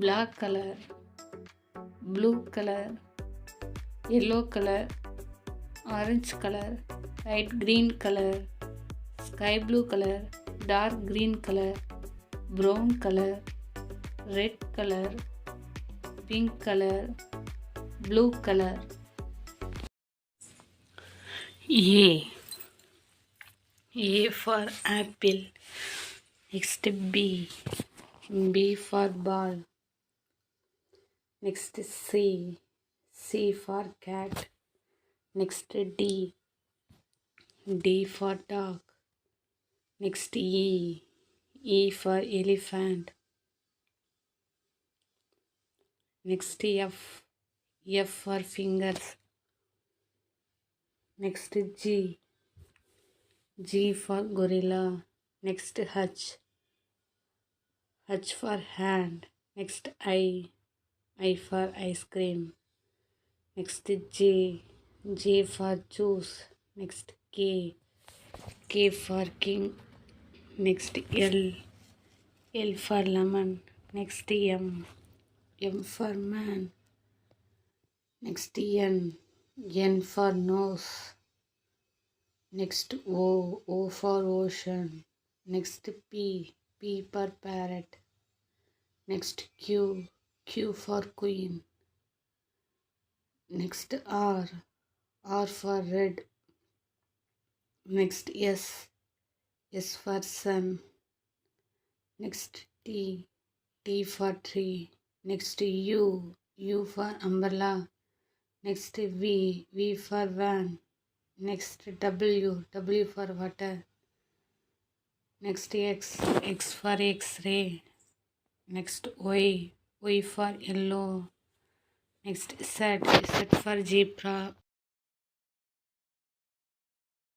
black color, blue color, yellow color, orange color, light green color, sky blue color, dark green color, brown color, red color, pink color, blue color. A. A for apple. Next B. B for ball. Next C. C for cat. Next D. D for dog. Next E. E for elephant. Next F. F for fingers. Next G. G for gorilla. Next H. H for hand. Next I. I for ice cream. Next J. J for juice. Next K. K for king. Next L. L for lemon. Next M. M for man. Next N. N for nose. Next O. O for ocean. Next P. P for parrot. Next Q. Q for queen. Next R. R for red. Next S. S for sun. Next T. T for tree. Next U. U for umbrella. Next V. V for van. Next W. W for water. Next X. X for X-ray. Next Y. Y for yellow. Next Z. Z for zebra.